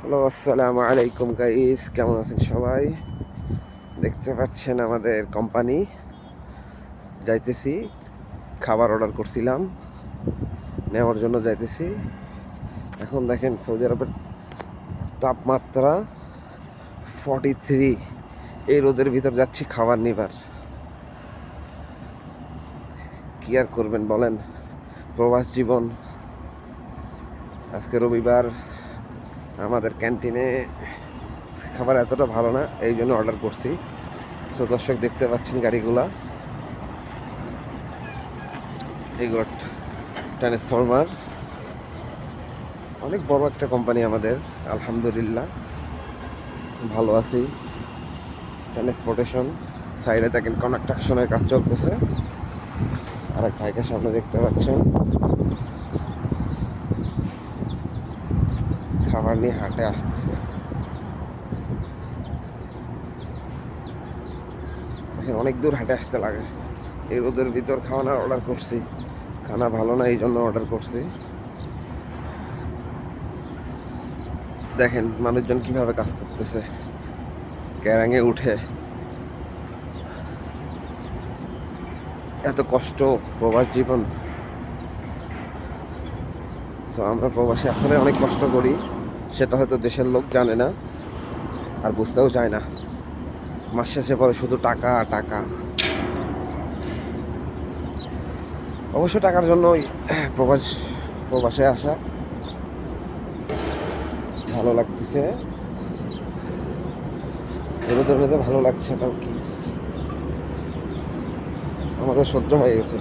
Hello, আসসালামু আলাইকুম guys, কেমন আছেন সবাই? দেখতে পাচ্ছেন আমাদের কোম্পানি যাইতেছি। খাবার অর্ডার করছিলাম, নেওয়ার জন্য যাইতেছি। এখন দেখেন সৌদি আরবের তাপমাত্রা 43। এই রোদের ভিতর যাচ্ছি খাবার নিবার। কি আর করবেন বলেন, প্রবাস জীবন। আজকে রবিবার, আমাদের ক্যান্টিনে খাবার এতটা ভালো না, এই জন্য অর্ডার করছি। সো দর্শক, দেখতে পাচ্ছেন গাড়িগুলা, এগুলো ট্রান্সফরমার। অনেক বড় একটা কোম্পানি আমাদের, আলহামদুলিল্লাহ ভালো আছি। ট্রান্সপোর্টেশন সাইডে দেখেন কনস্ট্রাকশনের কাজ চলতেছে। আর এক ভাইকে সামনে দেখতে পাচ্ছেন খাবার নিয়ে হাটে আসতেছে। দেখেন অনেক দূর হাটে আসতে লাগে। এই রোদের ভিতর খাওয়ানোর অর্ডার করছি, খানা ভালো না এই জন্য অর্ডার করছি। দেখেন মানুষজন কিভাবে কাজ করতেছে ক্যারাঙে উঠে। এত কষ্ট, প্রবাস জীবন। তো আমরা প্রবাসে আসলে অনেক কষ্ট করি, সেটা হয়তো দেশের লোক জানে না আর বুঝতেও চায় না। মাস শেষে পরে শুধু টাকা টাকা। অবশ্য টাকার জন্যই প্রবাসে আসা। ভালো লাগতেছে, এরোদের মধ্যে ভালো লাগছে। তাও কি আমাদের সহ্য হয়ে গেছে।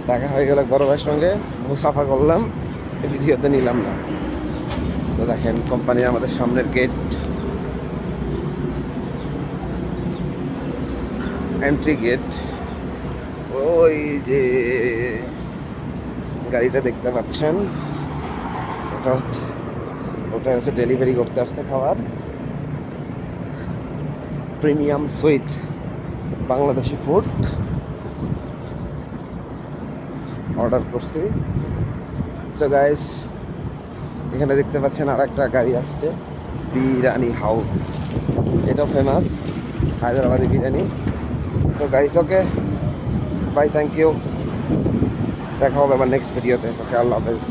দেখা হয়ে গেল বড় ভাইয়ের সঙ্গে, মুসাফা করলাম, ভিডিওতে নিলাম না। তো দেখেন কোম্পানি আমাদের সামনের গেট, এন্ট্রি গেট। ওই যে গাড়িটা দেখতে পাচ্ছেন, ওটা হচ্ছে ডেলিভারি করতে আসছে খাবার। Premium sweet Bangladeshi food order করছি। সো গাইস, এখানে দেখতে পাচ্ছেন আর একটা গাড়ি আসছে, বিরিয়ানি হাউস। এটাও famous, Hyderabadi biryani. So guys, okay bye, thank you. দেখা হবে আবার নেক্সট ভিডিওতে। ওকে, আল্লাহ হাফেজ।